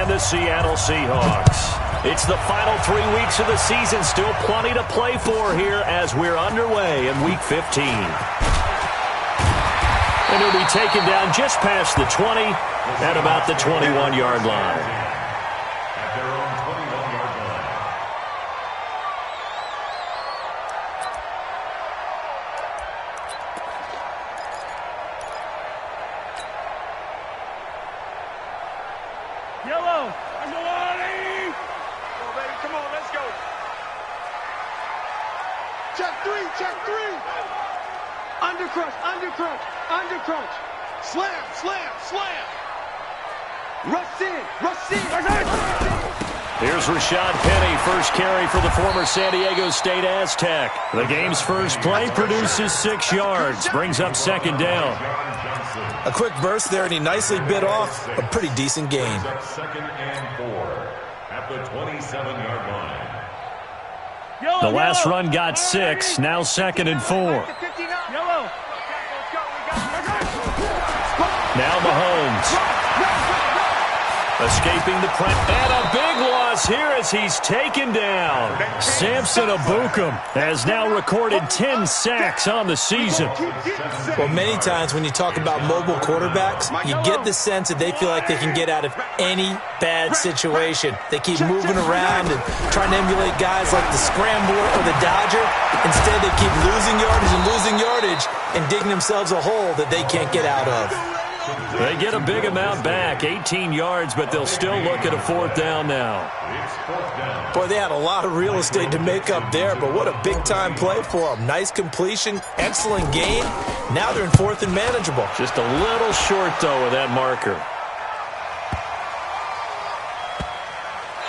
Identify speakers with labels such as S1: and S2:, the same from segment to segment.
S1: and the Seattle Seahawks. It's the final 3 weeks of the season. Still plenty to play for here as we're underway in Week 15. And he'll be taken down just past the 20 at about the 21-yard line.
S2: Undercrunch. Slam. Rush in.
S1: Here's Rashad Penny, first carry for the former San Diego State Aztec. The game's first play produces 6 yards, brings up second down.
S3: A quick burst there, and he nicely bit off a pretty decent gain.
S4: Second and 4 at the 27-yard line.
S1: The last run got 6, now second and 4. Now Mahomes. Escaping the press. And a big loss here as he's taken down. Samson Ebukam has now recorded 10 sacks on the season.
S3: Well, many times when you talk about mobile quarterbacks, you get the sense that they feel like they can get out of any bad situation. They keep moving around and trying to emulate guys like the Scrambler or the Dodger. Instead, they keep losing yardage and digging themselves a hole that they can't get out of.
S1: They get a big amount back, 18 yards, but they'll still look at a 4th down now.
S3: Boy, they had a lot of real estate to make up there, but what a big-time play for them. Nice completion, excellent gain. Now they're in 4th and manageable.
S1: Just a little short, though, of that marker.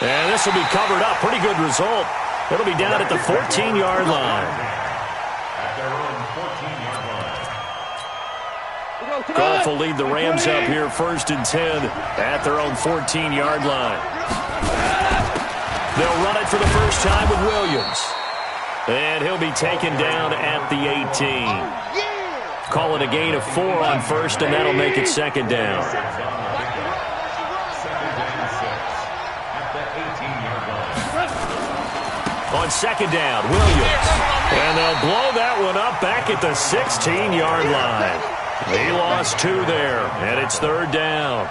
S1: And this will be covered up. Pretty good result. It'll be down at the 14-yard line. Goff will lead the Rams up here 1st and 10 at their own 14-yard line. They'll run it for the first time with Williams. And he'll be taken down at the 18. Call it a gain of 4 on 1st, and that'll make it 2nd down. On 2nd down, Williams. And they'll blow that one up back at the 16-yard line. He lost 2 there, and it's 3rd down.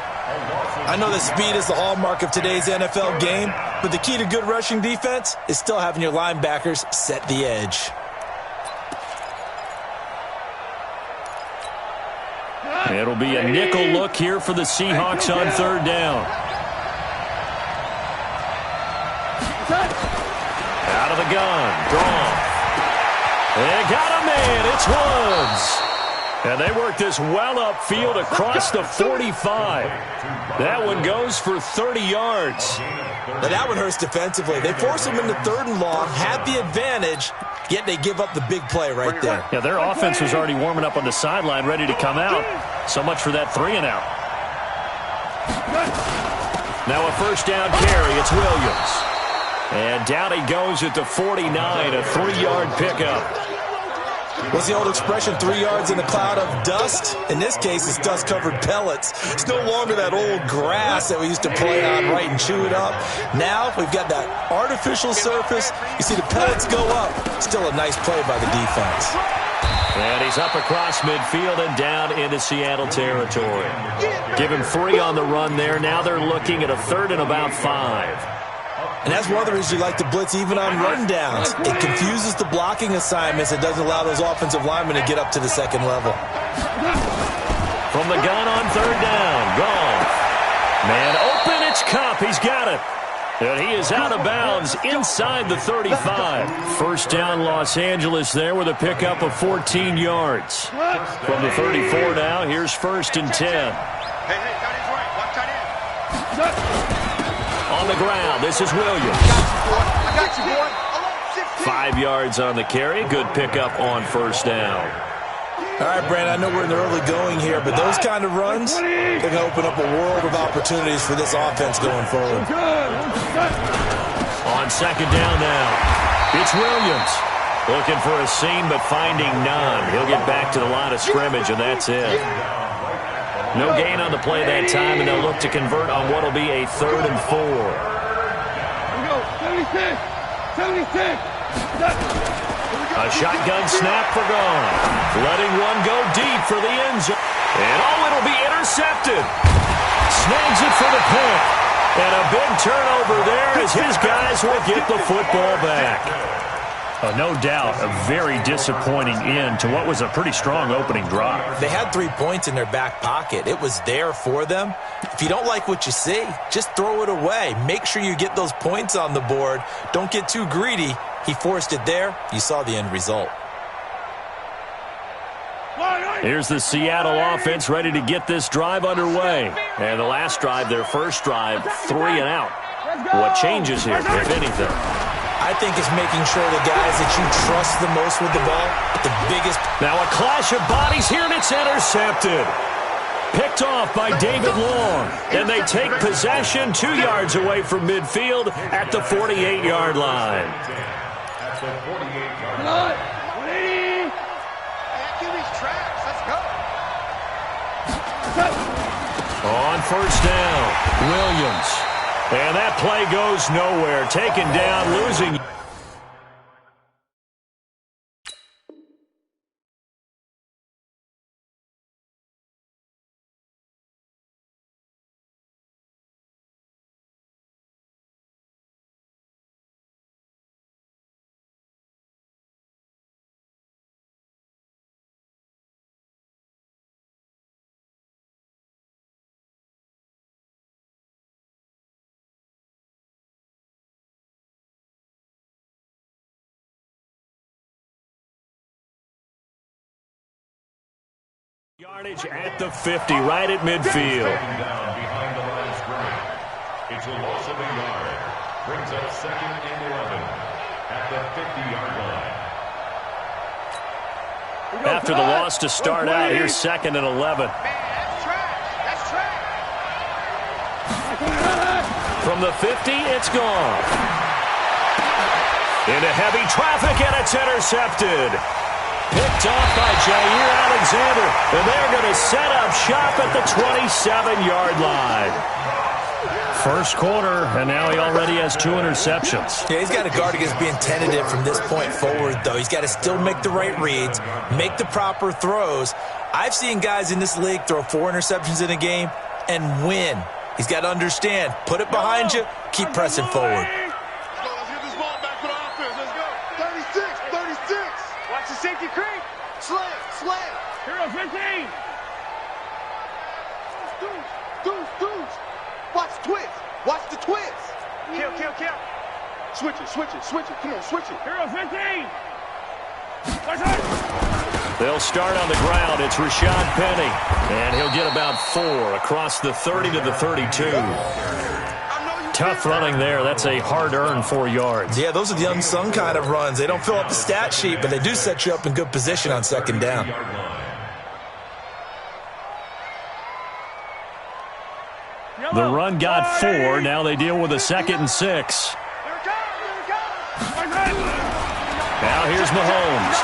S3: I know that speed is the hallmark of today's NFL game, but the key to good rushing defense is still having your linebackers set the edge.
S1: It'll be a nickel look here for the Seahawks on 3rd down. Out of the gun, Goff. They got a man, it's Woods. And they work this well upfield across the 45. That one goes for 30 yards.
S3: Now that one hurts defensively. They force them into 3rd and long, have the advantage, yet they give up the big play right there.
S1: Yeah, their offense was already warming up on the sideline, ready to come out. So much for that 3 and out. Now a 1st down carry. It's Williams. And down he goes at the 49, a 3-yard pickup.
S3: What's the old expression, 3 yards in a cloud of dust? In this case, it's dust-covered pellets. It's no longer that old grass that we used to play on, right, and chew it up. Now we've got that artificial surface. You see the pellets go up. Still a nice play by the defense.
S1: And he's up across midfield and down into Seattle territory. Give him 3 on the run there. Now they're looking at a 3rd and about 5.
S3: And that's one of the reasons you like to blitz even on rundowns. It confuses the blocking assignments. It doesn't allow those offensive linemen to get up to the 2nd level.
S1: From the gun on 3rd down, Goff. Man open, it's Kupp. He's got it. And he is out of bounds inside the 35. 1st down Los Angeles there with a pickup of 14 yards. From the 34 now, here's 1st and 10.
S2: Hey, got his right. Watch tight end.
S1: On the ground, this is Williams.
S2: I got you, boy.
S1: 5 yards on the carry. Good pickup on 1st down.
S3: All right, Brandon, I know we're in the early going here, but those kind of runs, they're going to open up a world of opportunities for this offense going forward.
S1: On 2nd down now, it's Williams. Looking for a seam, but finding none. He'll get back to the line of scrimmage, and that's it. No gain on the play that time, and they'll look to convert on what will be a 3rd and 4.
S2: Here we go. 76. 76.
S1: A shotgun snap for gone. Letting one go deep for the end zone. And it'll be intercepted. Snags it for the pick. And a big turnover there as his guys will get the football back.
S5: No doubt, a very disappointing end to what was a pretty strong opening drive.
S3: They had 3 points in their back pocket. It was there for them. If you don't like what you see, just throw it away. Make sure you get those points on the board. Don't get too greedy. He forced it there. You saw the end result.
S1: Here's the Seattle offense ready to get this drive underway. And the last drive, their first drive, 3 and out. What changes here, if anything?
S3: I think it's making sure the guys that you trust the most with the ball, the biggest.
S1: Now a clash of bodies here, and it's intercepted. Picked off by David Long. And they take possession 2 yards away from midfield at the 48-yard line.
S4: At the 48-yard
S2: line.
S4: line.
S1: On first down, Williams. And that play goes nowhere. Taken down, losing. Yardage at the 50, right at midfield.
S4: Down behind the line of scrimmage. It's a loss of a yard. Brings up 2nd and 11 at the 50-yard line.
S1: After the loss to start out, here's 2nd and 11.
S2: Man, that's trash. That's trash.
S1: From the 50, it's gone. Into heavy traffic, and it's intercepted. Picked off by Jair Alexander, and they're going to set up shop at the 27-yard line.
S5: First quarter, and now he already has 2 interceptions.
S3: Yeah, he's got to guard against being tentative from this point forward, though. He's got to still make the right reads, make the proper throws. I've seen guys in this league throw 4 interceptions in a game and win. He's got to understand, put it behind you, keep pressing forward.
S2: Safety creep. Slam. Hero 15. Deuce. Watch the twist. Kill. Switch it. Come on, switch it. Hero 15.
S1: They'll start on the ground. It's Rashad Penny. And he'll get about 4 across the 30 to the 32.
S5: Tough running there. That's a hard-earned 4 yards.
S3: Yeah, those are the unsung kind of runs. They don't fill up the stat sheet, but they do set you up in good position on 2nd down.
S5: The run got 4. Now they deal with a 2nd and 6.
S1: Now here's Mahomes.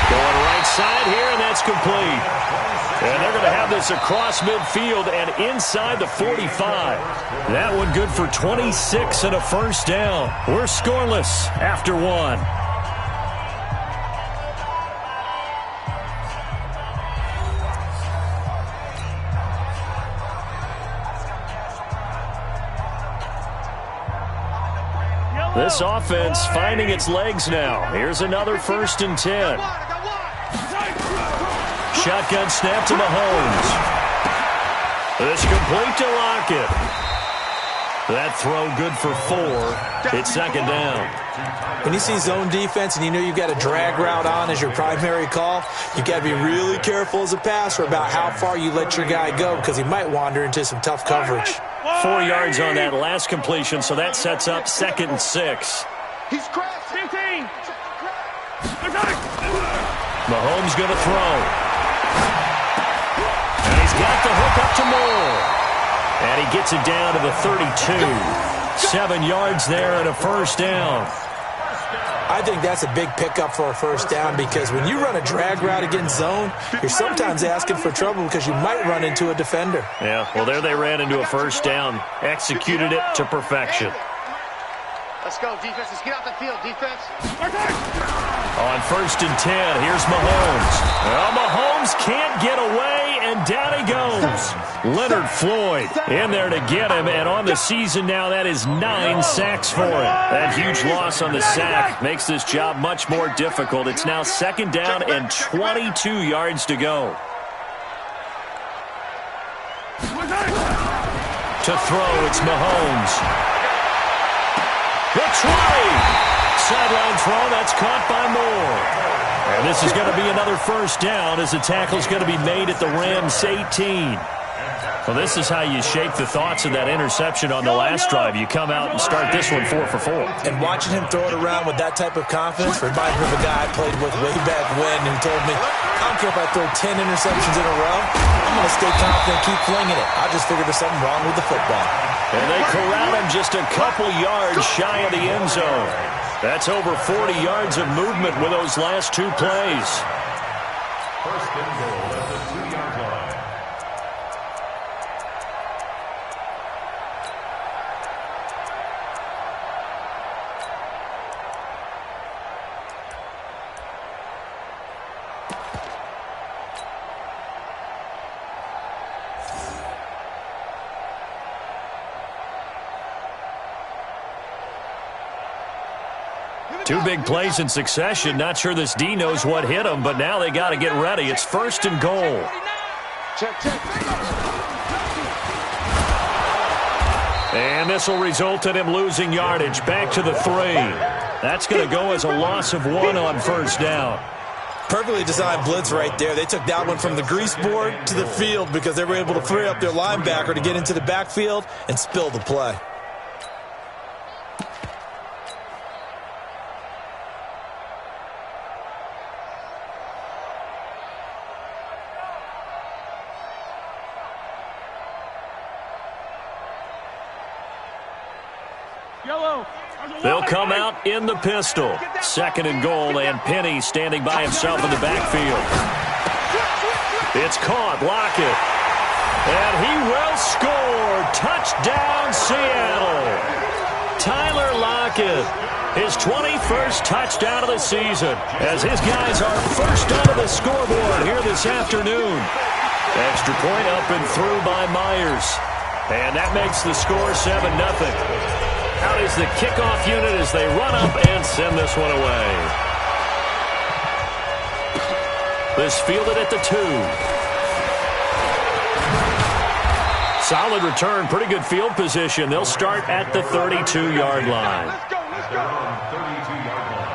S1: Going right side here, and that's complete. And they're going to have this across midfield and inside the 45. That one good for 26 and a first down. We're scoreless after 1. This offense finding its legs now. Here's another 1st and 10. Shotgun snap to Mahomes. It's complete to Lockett. That throw good for 4. It's 2nd down.
S3: When you see zone defense and you know you've got a drag route on as your primary call, you've got to be really careful as a passer about how far you let your guy go because he might wander into some tough coverage.
S1: 4 yards on that last completion, so that sets up 2nd and 6.
S2: He's crashed. 15.
S1: Mahomes going to throw. And he's got the hook up to Moore. And he gets it down to the 32. 7 yards there and a first down.
S3: I I think that's a big pickup for a first down because when you run a drag route against zone, you're sometimes asking for trouble because you might run into a defender.
S1: Yeah, well, there they ran into a first down. Executed it to perfection.
S2: Let's go, defense. Let's get out the field, defense.
S1: On 1st and 10, here's Mahomes. Well, Mahomes can't get away, and down he goes. Leonard Floyd in there to get him, and on the season now, that is 9 sacks for him. That huge loss on the sack makes this job much more difficult. It's now 2nd down and 22 yards to go. To throw, it's Mahomes. The 20. Sideline throw, that's caught by Moore. And this is going to be another first down as the tackle's going to be made at the Rams 18. Well, this is how you shape the thoughts of that interception on the last drive. You come out and start this one 4 for 4.
S3: And watching him throw it around with that type of confidence reminds me of a guy I played with way back when who told me, I don't care if I throw 10 interceptions in a row, I'm going to stay confident, keep flinging it. I just figured there's something wrong with the football.
S1: And they corral him just a couple yards shy of the end zone. That's over 40 yards of movement with those last 2 plays.
S4: First and goal at the 2-yard line.
S1: Two big plays in succession. Not sure this D knows what hit him, but now they got to get ready. It's 1st and goal. And this will result in him losing yardage. Back to the 3. That's going to go as a loss of 1 on 1st down.
S3: Perfectly designed blitz right there. They took that one from the grease board to the field because they were able to free up their linebacker to get into the backfield and spill the play.
S1: They'll come out in the pistol. 2nd and goal, and Penny standing by himself in the backfield. It's caught. Lockett. And he will score. Touchdown, Seattle. Tyler Lockett. His 21st touchdown of the season as his guys are first onto the scoreboard here this afternoon. Extra point up and through by Myers. And that makes the score 7-0. Out is the kickoff unit as they run up and send this one away. This fielded at the 2. Solid return, pretty good field position. They'll start at the 32-yard line.
S2: Let's go, let's go.
S4: 32-yard line.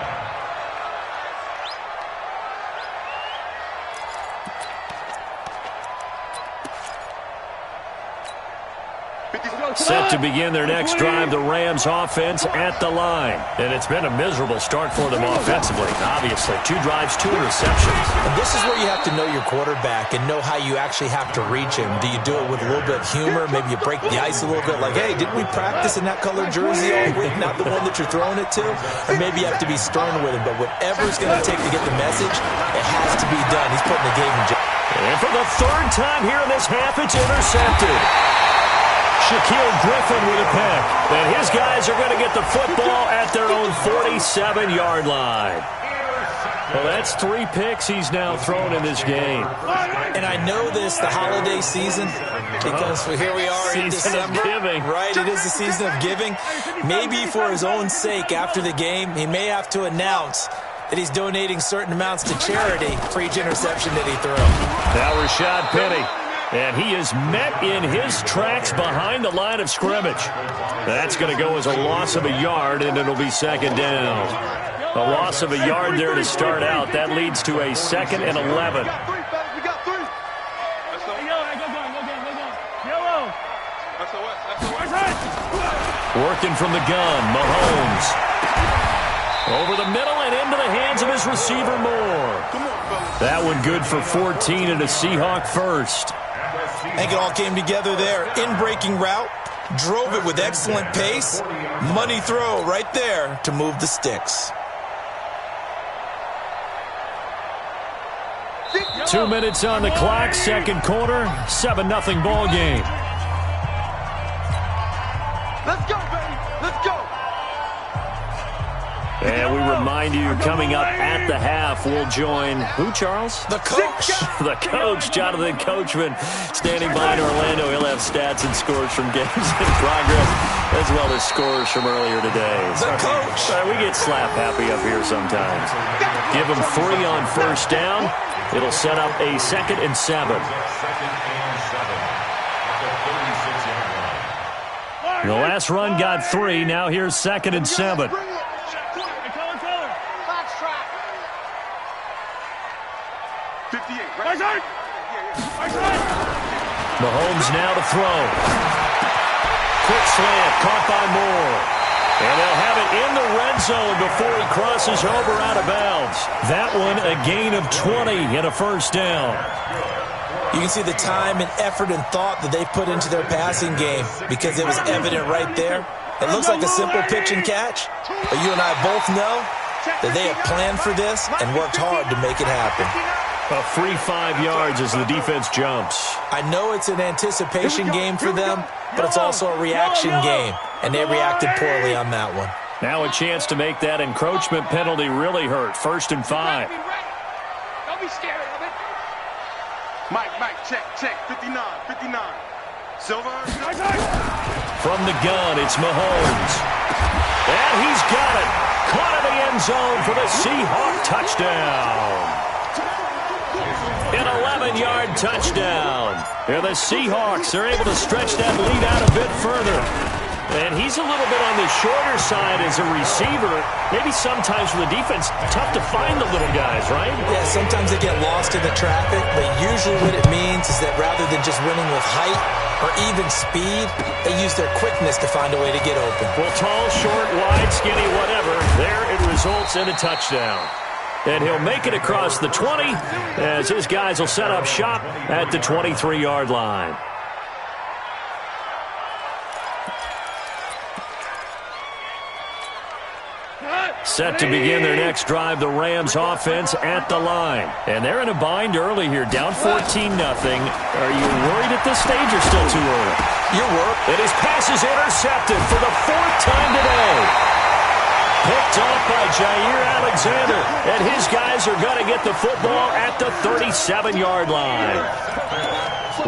S1: Set to begin their next drive, the Rams offense at the line. And it's been a miserable start for them offensively, obviously. 2 drives, 2 interceptions.
S3: And this is where you have to know your quarterback and know how you actually have to reach him. Do you do it with a little bit of humor? Maybe you break the ice a little bit like, hey, didn't we practice in that colored jersey all week, not the one that you're throwing it to? Or maybe you have to be stern with him. But whatever it's going to take to get the message, it has to be done. He's putting the game in jail.
S1: And for the 3rd time here in this half, it's intercepted. Shaquille Griffin with a pick. And his guys are going to get the football at their own 47-yard line. Well, that's 3 picks he's now thrown in this game.
S3: And I know this, the holiday season, because here we are in December.
S1: Season of giving.
S3: Right, it is the season of giving. Maybe for his own sake after the game, he may have to announce that he's donating certain amounts to charity for each interception that he threw.
S1: Now Rashad Penny. And he is met in his tracks behind the line of scrimmage. That's going to go as a loss of a yard, and it'll be 2nd down. A loss of a yard there to start out. That leads to a 2nd and 11.
S2: We got 3. Let's go.
S1: Working from the gun, Mahomes. Over the middle and into the hands of his receiver, Moore. That one good for 14 and a Seahawk first.
S3: I think it all came together there. In-breaking route, drove it with excellent pace. Money throw right there to move the sticks.
S1: 2 minutes on the clock, second quarter, 7-0 ball game.
S2: Let's go, baby. Let's go.
S1: And we remind you, coming up at the half, we'll join who, Charles?
S3: The coach.
S1: The coach, Jonathan Coachman, standing by in Orlando. He'll have stats and scores from games in progress, as well as scores from earlier today.
S3: The coach.
S1: We get slap happy up here sometimes. Give him 3 on first down. It'll set up a 2nd and 7. The last run got 3. Now here's 2nd and 7. Mahomes now to throw. Quick slant, caught by Moore. And they'll have it in the red zone before he crosses over out of bounds. That one a gain of 20 and a first down.
S3: You can see the time and effort and thought that they put into their passing game because it was evident right there. It looks like a simple pitch and catch, but you and I both know that they have planned for this and worked hard to make it happen.
S1: A free 5 yards as the defense jumps.
S3: I know it's an anticipation game for them, but it's also a reaction game, and they reacted poorly on that one.
S1: Now a chance to make that encroachment penalty really hurt. 1st and 5.
S2: Don't be scared of it. Mike, check. 59. Silver.
S1: From the gun, it's Mahomes. And he's got it. Caught in the end zone for the Seahawk touchdown. An 11-yard touchdown. And the Seahawks are able to stretch that lead out a bit further. And he's a little bit on the shorter side as a receiver. Maybe sometimes for the defense, tough to find the little guys, right?
S3: Yeah, sometimes they get lost in the traffic, but usually what it means is that rather than just winning with height or even speed, they use their quickness to find a way to get open.
S1: Well, tall, short, wide, skinny, whatever, there it results in a touchdown. And he'll make it across the 20 as his guys will set up shop at the 23-yard line. Set to begin their next drive, the Rams offense at the line. And they're in a bind early here, down 14-0. Are you worried at this stage or still too early?
S3: You're worried.
S1: And his pass is intercepted for the 4th time today. Picked off by Jair Alexander. And his guys are going to get the football at the 37-yard line.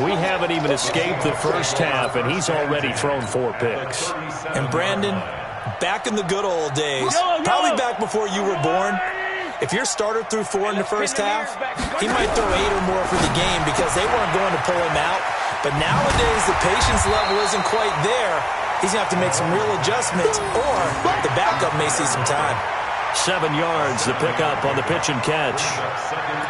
S1: We haven't even escaped the first half, and he's already thrown 4 picks.
S3: And Brandon, back in the good old days, probably back before you were born, if your starter threw 4 in the first half, he might throw 8 or more for the game because they weren't going to pull him out. But nowadays, the patience level isn't quite there. He's going to have to make some real adjustments, or the backup may see some time.
S1: 7 yards, the pickup on the pitch and catch.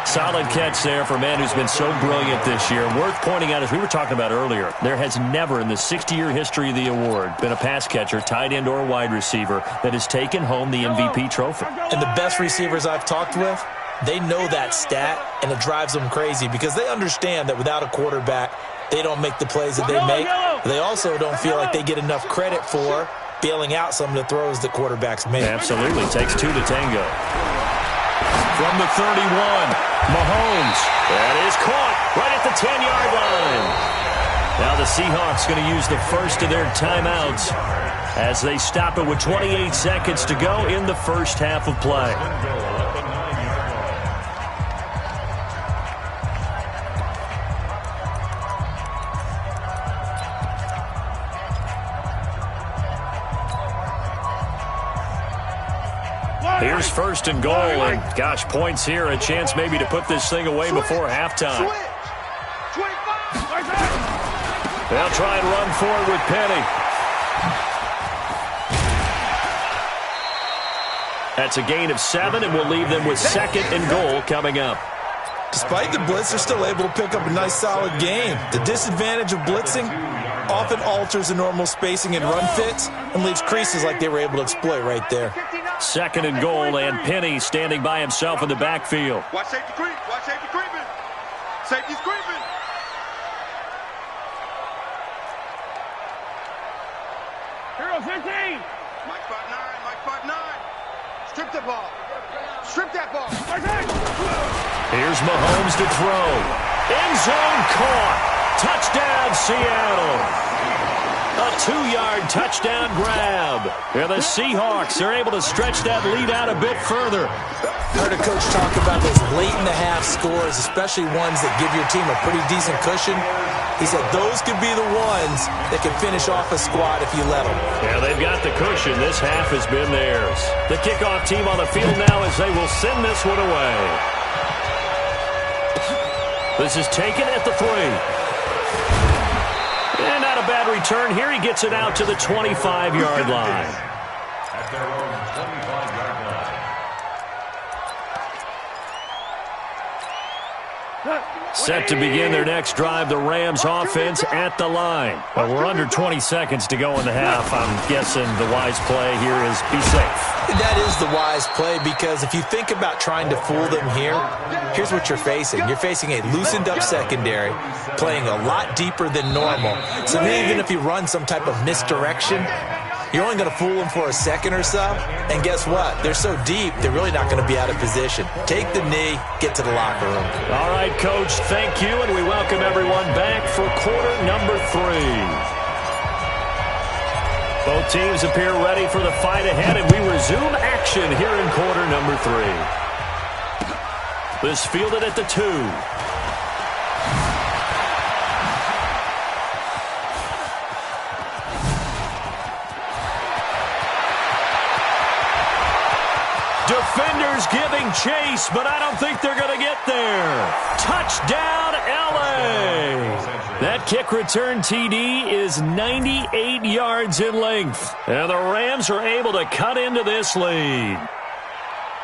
S1: Solid catch there for a man who's been so brilliant this year. Worth pointing out, as we were talking about earlier, there has never in the 60-year history of the award been a pass catcher, tight end, or wide receiver that has taken home the MVP trophy.
S3: And the best receivers I've talked with, they know that stat, and it drives them crazy because they understand that without a quarterback, they don't make the plays that they make. They also don't feel like they get enough credit for bailing out some of the throws that quarterbacks make.
S1: Absolutely. Takes 2 to tango. From the 31, Mahomes. That is caught right at the 10-yard line. Now the Seahawks going to use the first of their timeouts as they stop it with 28 seconds to go in the first half of play. Here's 1st and goal, and gosh, points here, a chance maybe to put this thing away before halftime. They'll try and run forward with Penny. That's a gain of 7, and we'll leave them with 2nd and goal coming up.
S3: Despite the blitz, they're still able to pick up a nice, solid game. The disadvantage of blitzing often alters the normal spacing and run fits and leaves creases like they were able to exploit right there.
S1: 2nd and goal, and Penny standing by himself in the backfield.
S2: Watch safety creep. Watch safety creeping. Safety's creeping. Hero 15. Mike 5'9. Mike 5'9. Strip the ball. Strip that ball.
S1: Here's Mahomes to throw. End zone caught. Touchdown, Seattle. A 2-yard touchdown grab. And the Seahawks are able to stretch that lead out a bit further.
S3: I heard a coach talk about those late-in-the-half scores, especially ones that give your team a pretty decent cushion. He said those could be the ones that could finish off a squad if you let them.
S1: Yeah, they've got the cushion. This half has been theirs. The kickoff team on the field now as they will send this one away. This is taken at the 3. And not a bad return here. He gets it out to the 25-yard line.
S4: At their own 25-yard line.
S1: Set to begin their next drive, the Rams offense at the line.
S5: Well, we're under 20 seconds to go in the half. I'm guessing the wise play here is be safe.
S3: That is the wise play, because if you think about trying to fool them here, here's what you're facing. You're facing a loosened-up secondary, playing a lot deeper than normal. So even if you run some type of misdirection, you're only going to fool them for a second or so. And guess what? They're so deep, they're really not going to be out of position. Take the knee, get to the locker room.
S1: All right, Coach, thank you, and we welcome everyone back for quarter number 3. Both teams appear ready for the fight ahead, and we resume action here in quarter number 3. This fielded at the 2. Defenders giving chase, but I don't think they're going to get there. Touchdown, L.A. That kick return TD is 98 yards in length. And the Rams are able to cut into this lead.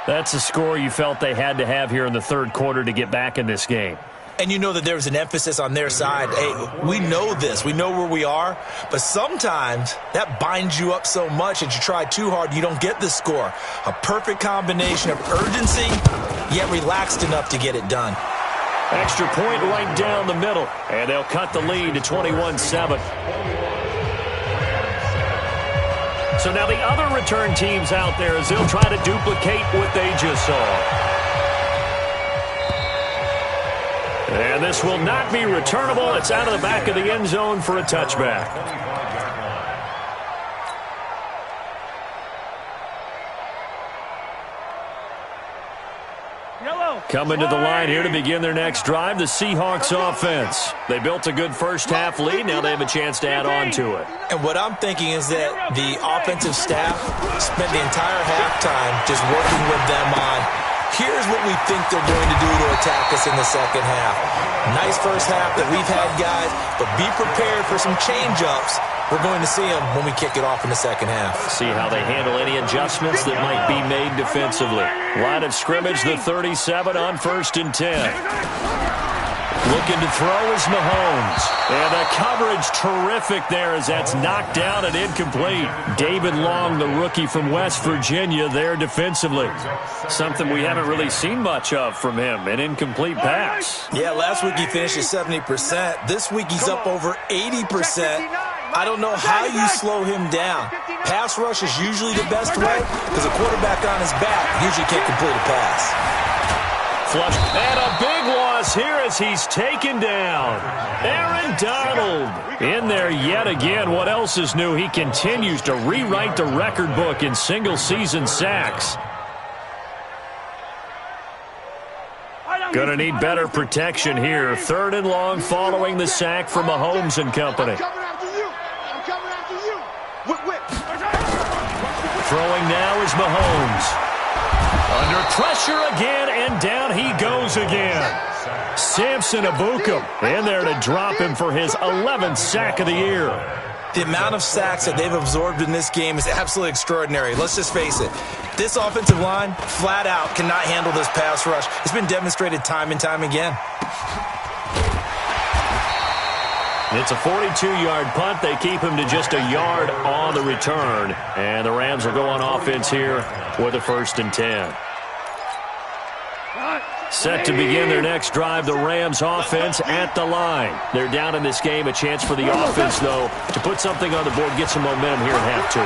S5: That's a score you felt they had to have here in the third quarter to get back in this game.
S3: And you know that there was an emphasis on their side. Hey, we know this. We know where we are. But sometimes that binds you up so much that you try too hard, you don't get the score. A perfect combination of urgency, yet relaxed enough to get it done.
S1: Extra point right down the middle. And they'll cut the lead to 21-7. So now the other return teams out there as they'll try to duplicate what they just saw. And this will not be returnable. It's out of the back of the end zone for a touchback. Coming to the line here to begin their next drive, the Seahawks offense. They built a good first-half lead. Now they have a chance to add on to it.
S3: And what I'm thinking is that the offensive staff spent the entire halftime just working with them on, here's what we think they're going to do to attack us in the second half. Nice first half that we've had, guys, but be prepared for some change-ups. We're going to see them when we kick it off in the second half.
S1: See how they handle any adjustments that might be made defensively. Line of scrimmage, the 37 on 1st and 10. Looking to throw is Mahomes. And the coverage terrific there as that's knocked down and incomplete. David Long, the rookie from West Virginia, there defensively. Something we haven't really seen much of from him, an incomplete pass.
S3: Yeah, last week he finished at 70%. This week he's up over 80%. I don't know how you slow him down. Pass rush is usually the best way because a quarterback on his back usually can't complete a pass.
S1: Flush. And a big loss here as he's taken down. Aaron Donald in there yet again. What else is new? He continues to rewrite the record book in single-season sacks. Going to need better protection here. 3rd and long following the sack from Mahomes and company. Throwing now is Mahomes. Under pressure again, and down he goes again. Samson Ebukam in there to drop him for his 11th sack of the year.
S3: The amount of sacks that they've absorbed in this game is absolutely extraordinary. Let's just face it. This offensive line, flat out, cannot handle this pass rush. It's been demonstrated time and time again.
S1: It's a 42-yard punt. They keep him to just a yard on the return. And the Rams will go on offense here with a 1st and 10. Set to begin their next drive, the Rams offense at the line. They're down in this game. A chance for the offense, though, to put something on the board, get some momentum here in half 2.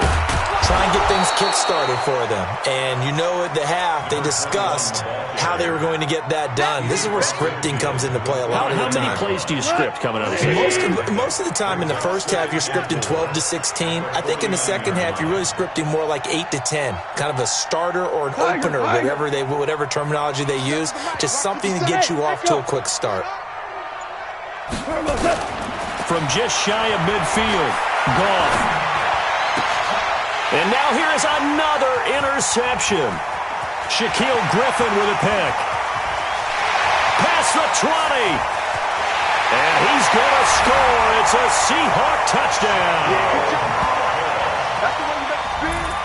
S3: try and get things kick-started for them. And you know at the half, they discussed how they were going to get that done. This is where scripting comes into play a lot of the time.
S1: How many plays do you script coming out of the second?
S3: Most of the time in the first half, you're scripting 12 to 16. I think in the second half, you're really scripting more like 8 to 10. Kind of a starter or an opener, whatever terminology they use. Just something to get you off to a quick start.
S1: From just shy of midfield, Goff. And now here is another interception. Shaquille Griffin with a pick. Past the 20. And he's going to score. It's a Seahawk touchdown.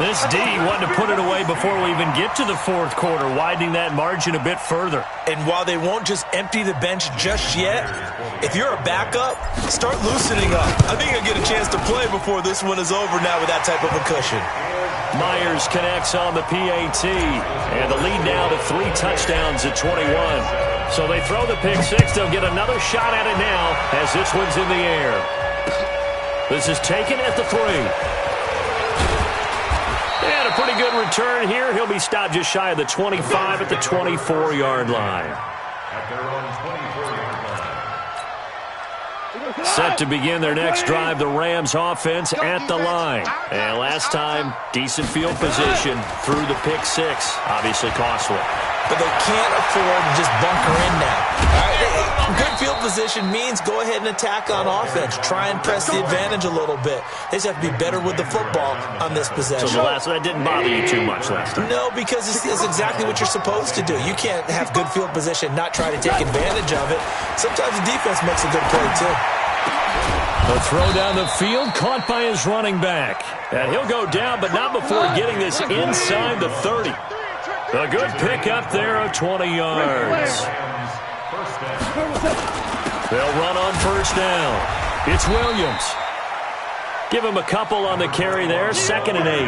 S1: This D wanted to put it away before we even get to the fourth quarter, widening that margin a bit further.
S3: And while they won't just empty the bench just yet, if you're a backup, start loosening up. I think you'll get a chance to play before this one is over now with that type of a cushion.
S1: Myers connects on the PAT, and the lead now to 3 touchdowns at 21. So they throw the pick six. They'll get another shot at it now as this one's in the air. This is taken at the 3. And a pretty good return here. He'll be stopped just shy of the 25 at the 24-yard line.
S4: At their own 24-yard line.
S1: Set to begin their next drive, the Rams offense at the line. And last time, decent field position through the pick six. Obviously costly.
S3: But they can't afford to just bunker in now. All right? Good field position means go ahead and attack on offense. Try and press the advantage a little bit. They just have to be better with the football on this possession.
S1: So that didn't bother you too much last time?
S3: No, because it's exactly what you're supposed to do. You can't have good field position, not try to take advantage of it. Sometimes the defense makes a good play, too.
S1: The throw down the field, caught by his running back. And he'll go down, but not before getting this inside the 30. A good pick up there of 20 yards. They'll run on first down. It's Williams. Give him a couple on the carry there, 2nd and 8.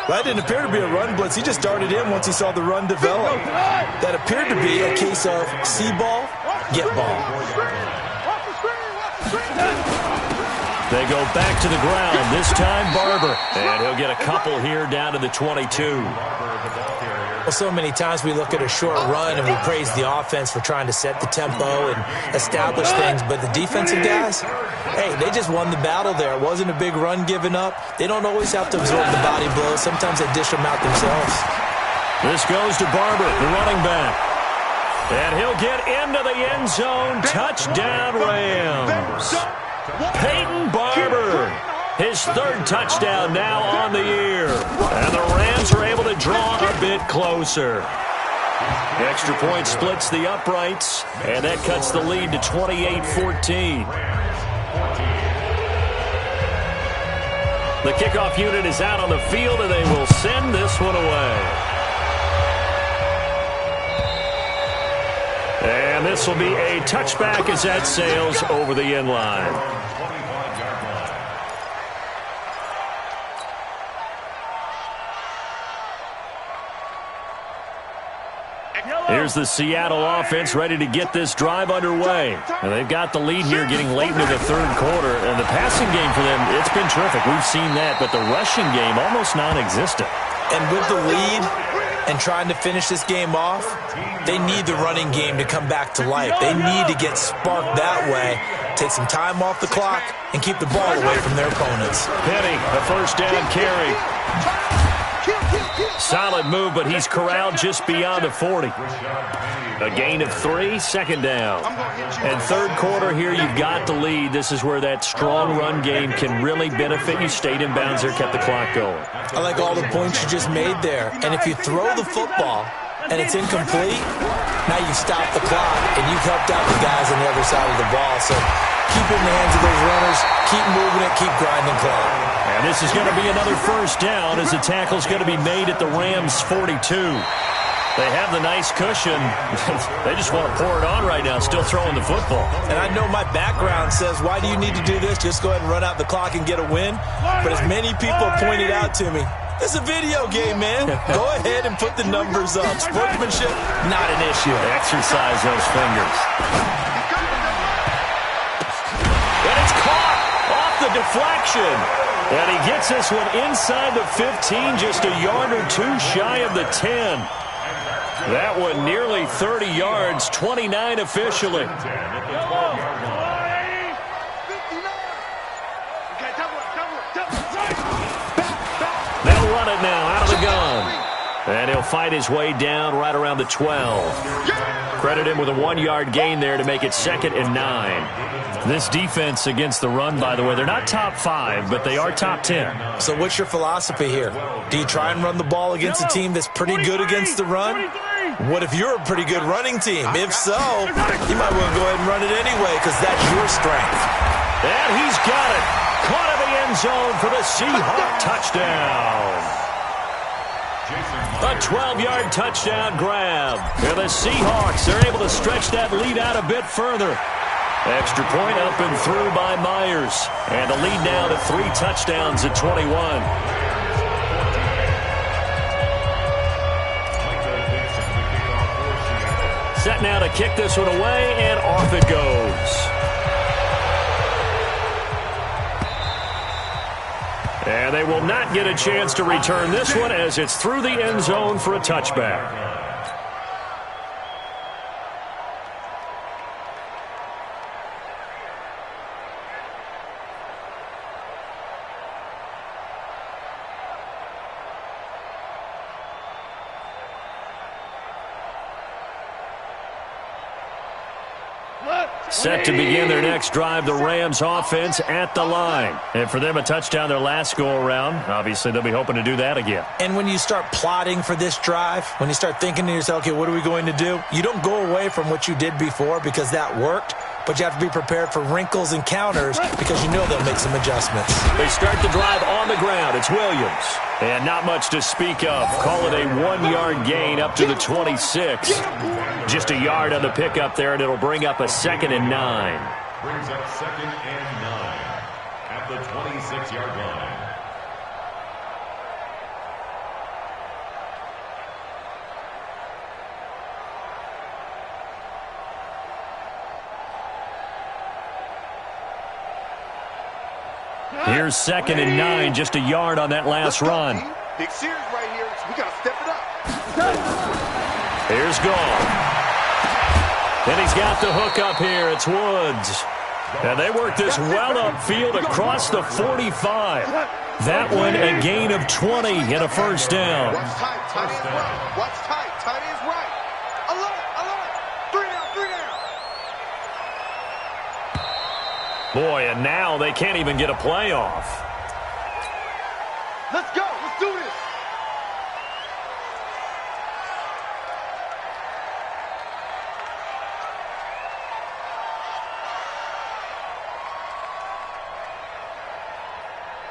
S3: That didn't appear to be a run blitz. He just started in once he saw the run develop. That appeared to be a case of see ball, get ball.
S1: They go back to the ground, this time Barber. And he'll get a couple here down to the 22.
S3: Well, so many times we look at a short run and we praise the offense for trying to set the tempo and establish things. But the defensive guys, hey, they just won the battle there. It wasn't a big run given up. They don't always have to absorb the body blows. Sometimes they dish them out themselves.
S1: This goes to Barber, the running back. And he'll get into the end zone. Touchdown, Rams. Peyton Barber. His 3rd touchdown now on the year. And the Rams are able to draw a bit closer. The extra point splits the uprights, and that cuts the lead to 28-14. The kickoff unit is out on the field, and they will send this one away. And this will be a touchback as that sails over the end line. Here's the Seattle offense ready to get this drive underway. And they've got the lead here getting late into the 3rd quarter. And the passing game for them, it's been terrific. We've seen that. But the rushing game, almost non-existent.
S3: And with the lead and trying to finish this game off, they need the running game to come back to life. They need to get sparked that way, take some time off the clock, and keep the ball away from their opponents.
S1: Penny, the first down carry. Solid move, but he's corralled just beyond the 40. A gain of 3, 2nd down. And 3rd quarter here, you've got the lead. This is where that strong run game can really benefit you. Stayed in bounds there, kept the clock going.
S3: I like all the points you just made there. And if you throw the football and it's incomplete, now you've stopped the clock and you've helped out the guys on the other side of the ball. So keep it in the hands of those runners, keep moving it, keep grinding clock.
S1: And this is going to be another first down as the tackle's going to be made at the Rams' 42. They have the nice cushion. They just want to pour it on right now, still throwing the football.
S3: And I know my background says, why do you need to do this? Just go ahead and run out the clock and get a win. But as many people pointed out to me, it's a video game, man. Go ahead and put the numbers up. Sportsmanship, not an issue.
S1: Exercise those fingers. And it's caught off the deflection. And he gets this one inside the 15, just a yard or two shy of the 10. That one nearly 30 yards, 29 officially. They'll run it now out of the gun. And he'll fight his way down right around the 12. Credit him with a 1-yard gain there to make it 2nd and 9.
S5: This defense against the run, by the way, they're not top 5, but they are top 10.
S3: So what's your philosophy here? Do you try and run the ball against a team that's pretty good against the run? What if you're a pretty good running team? If so, you might want to go ahead and run it anyway because that's your strength.
S1: And he's got it. Caught in the end zone for the Seahawk touchdown. A 12-yard touchdown grab. And the Seahawks, they're able to stretch that lead out a bit further. Extra point up and through by Myers. And the lead now to 3 touchdowns at 21. Set now to kick this one away, and off it goes. And they will not get a chance to return this one as it's through the end zone for a touchback. Set to begin their next drive, the Rams offense at the line. And for them, a touchdown their last go-around. Obviously, they'll be hoping to do that again.
S3: And when you start plotting for this drive, when you start thinking to yourself, okay, what are we going to do? You don't go away from what you did before because that worked, but you have to be prepared for wrinkles and counters because you know they'll make some adjustments.
S1: They start the drive on the ground. It's Williams. And not much to speak of. Call it a 1-yard gain up to the 26. Just a yard on the pickup there, and it'll bring up a 2nd and 9.
S4: Brings up 2nd and 9 at the 26-yard line.
S1: Here's 2nd and 9, just a yard on that last run.
S2: Big series right here, so we got to step it up.
S1: Here's Gall. And he's got the hook up here. It's Woods. And they work this well upfield across the 45. That one a gain of 20 and a first down.
S2: Watch tight, tight is right. Watch tight, tight is right. Alert, alert. 3 down, 3 down.
S1: Boy, and now they can't even get a play off.
S2: Let's go, let's do this.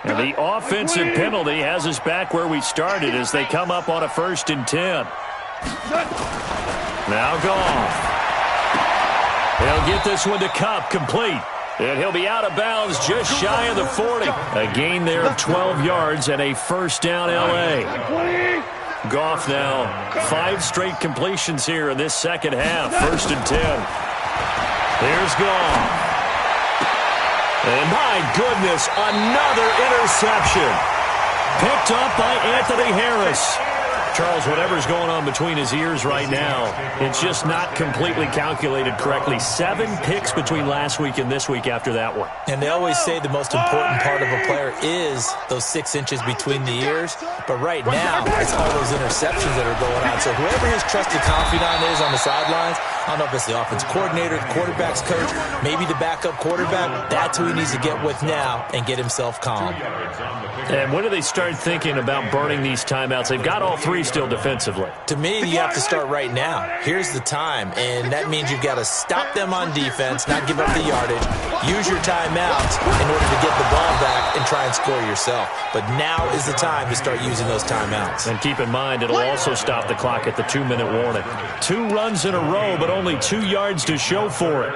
S1: And the offensive penalty has us back where we started as they come up on a 1st and 10. Now Goff. He'll get this one to Kupp, complete. And he'll be out of bounds just shy of the 40. A gain there of 12 yards and a first down L.A. Goff now 5 straight completions here in this second half. 1st and 10. Here's Goff. And my goodness, another interception. Picked up by Anthony Harris. Charles, whatever's going on between his ears right now, it's just not completely calculated correctly. 7 picks between last week and this week after that one.
S3: And they always say the most important part of a player is those 6 inches between the ears. But right now, it's all those interceptions that are going on. So whoever his trusted confidant is on the sidelines, I don't know if it's the offense coordinator, the quarterback's coach, maybe the backup quarterback, that's who he needs to get with now and get himself calm.
S1: And when do they start thinking about burning these timeouts? They've got all 3 still defensively.
S3: To me, you have to start right now. Here's the time, and that means you've got to stop them on defense, not give up the yardage, use your timeouts in order to get the ball back and try and score yourself. But now is the time to start using those timeouts. And
S1: keep in mind, it'll also stop the clock at the 2-minute warning. 2 runs in a row, but only 2 yards to show for it.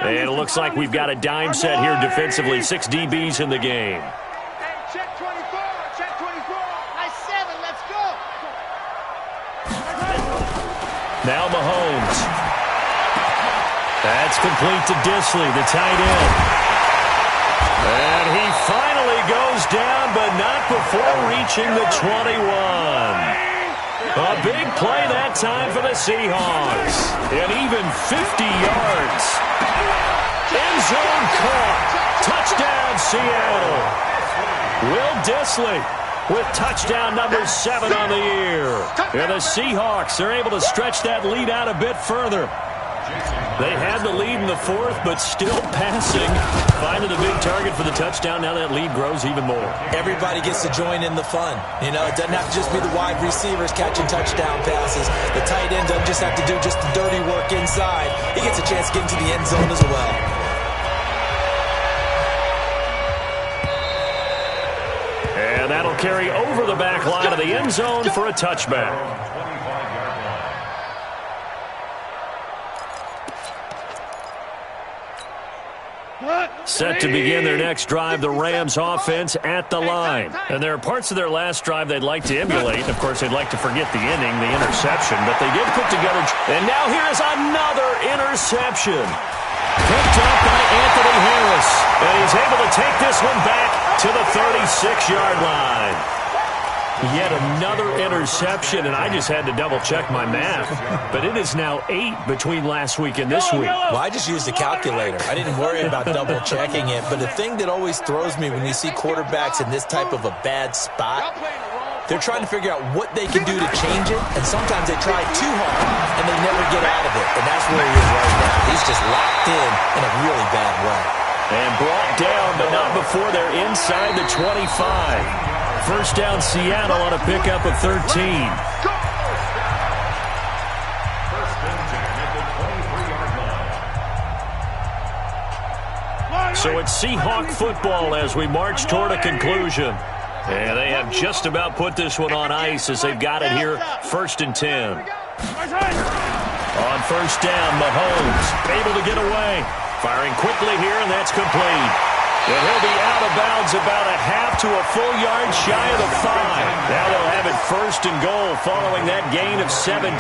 S1: And it looks like we've got a dime set here defensively. 6 DBs in the game.
S2: Check 24, check 24. Nice 7, let's go.
S1: Now Mahomes. That's complete to Disley, the tight end. And he before reaching the 21. A big play that time for the Seahawks. And even 50 yards. End zone caught. Touchdown, Seattle. Will Dissly with touchdown number 7 on the year. And the Seahawks are able to stretch that lead out a bit further. They had the lead in the fourth, but still passing. Finding the big target for the touchdown. Now that lead grows even more.
S3: Everybody gets to join in the fun. You know, it doesn't have to just be the wide receivers catching touchdown passes. The tight end doesn't just have to do just the dirty work inside. He gets a chance to get into the end zone as well.
S1: And that'll carry over the back line of the end zone for a touchback. Set to begin their next drive, the Rams offense at the line. And there are parts of their last drive they'd like to emulate. Of course, they'd like to forget the inning, the interception, but they did put together. And now here's another interception. Picked up by Anthony Harris. And he's able to take this one back to the 36-yard line. Yet another interception, and I just had to double-check my math. But it is now 8 between last week and this week.
S3: Well, I just used a calculator. I didn't worry about double-checking it. But the thing that always throws me when you see quarterbacks in this type of a bad spot, they're trying to figure out what they can do to change it, and sometimes they try too hard, and they never get out of it. And that's where he is right now. He's just locked in a really bad way.
S1: And brought down, but not before they're inside the 25. First down, Seattle on a pickup of 13. So it's Seahawk football as we march toward a conclusion. And they have just about put this one on ice as they've got it here, 1st and 10. On first down, Mahomes able to get away. Firing quickly here, and that's complete. And he'll be out of bounds about a half to a full yard shy of the 5. Now they'll have it 1st and goal following that gain of 17.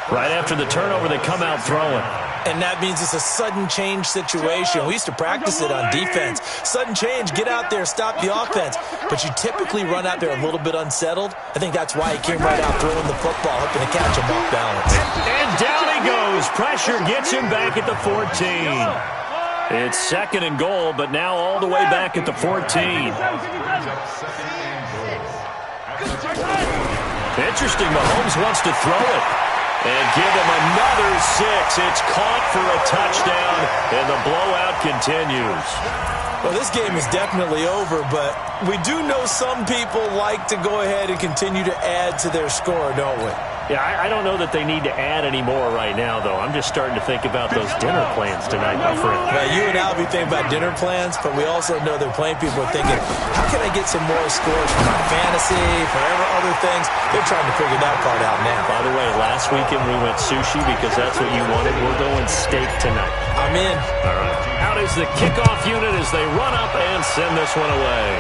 S1: Right after the turnover, they come out throwing.
S3: And that means it's a sudden change situation. We used to practice it on defense. Sudden change, get out there, stop the offense. But you typically run out there a little bit unsettled. I think that's why he came right out throwing the football, hoping to catch him off balance.
S1: And down he goes. Pressure gets him back at the 14. It's 2nd and goal, but now all the way back at the 14. Interesting, Mahomes wants to throw it. And give him another 6. It's caught for a touchdown, and the blowout continues.
S3: Well, this game is definitely over, but we do know some people like to go ahead and continue to add to their score, don't we?
S1: Yeah, I don't know that they need to add any more right now, though. I'm just starting to think about those dinner plans tonight, my friend.
S3: Well, you and I will be thinking about dinner plans, but we also know they're playing people are thinking, how can I get some more scores for my fantasy, for other things? They're trying to figure that part out now.
S1: By the way, last weekend we went sushi because that's what you wanted. We're going steak tonight.
S3: I'm in.
S1: All right. Out is the kickoff unit as they run up and send this one away.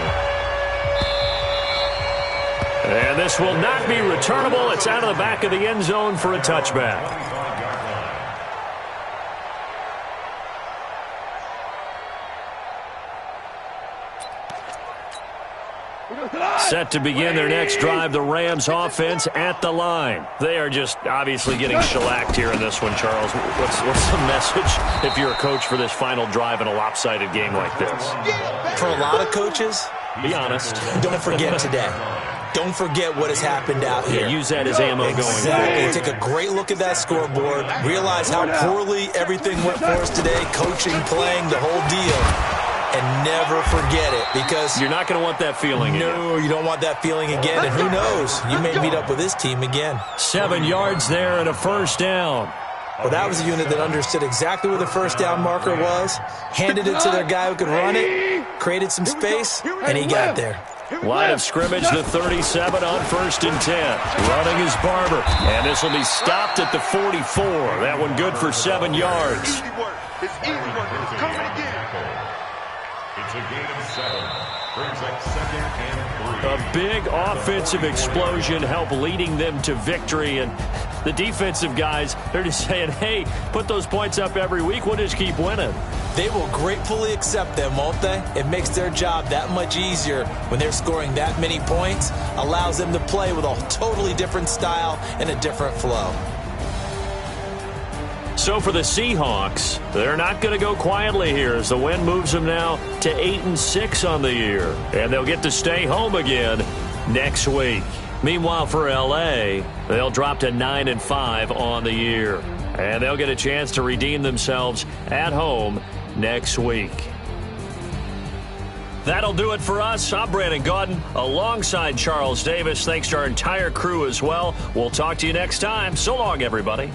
S1: And this will not be returnable. It's out of the back of the end zone for a touchback. Set to begin their next drive, the Rams offense at the line. They are just obviously getting shellacked here in this one, Charles. What's the message if you're a coach for this final drive in a lopsided game like this?
S3: For a lot of coaches,
S1: be honest.
S3: Don't forget today. Don't forget what has happened out here.
S1: Yeah, use that as ammo going forward.
S3: Exactly. Take a great look at that scoreboard. Realize how poorly everything went for us today. Coaching, playing, the whole deal. And never forget it, because
S1: you're not going to want that feeling again.
S3: No, you don't want that feeling again. And who knows? You may meet up with this team again.
S1: 7 yards there and a first down.
S3: Well, that was a unit that understood exactly where the first down marker was, handed it to their guy who could run it, created some space, and he got there.
S1: Line of scrimmage, the 37 on 1st and 10. Running is Barber. And this will be stopped at the 44. That one good for 7 yards.
S2: Easy work. It's easy work. It's coming again.
S4: It's a gain of 7. Brings up 2nd and 3.
S1: A big offensive explosion helped leading them to victory. And the defensive guys, they're just saying, hey, put those points up every week. We'll just keep winning.
S3: They will gratefully accept them, won't they? It makes their job that much easier when they're scoring that many points. Allows them to play with a totally different style and a different flow.
S1: So for the Seahawks, they're not going to go quietly here as the win moves them now to 8-6 on the year. And they'll get to stay home again next week. Meanwhile, for L.A., they'll drop to 9-5 on the year. And they'll get a chance to redeem themselves at home next week. That'll do it for us. I'm Brandon Gaudin alongside Charles Davis. Thanks to our entire crew as well. We'll talk to you next time. So long, everybody.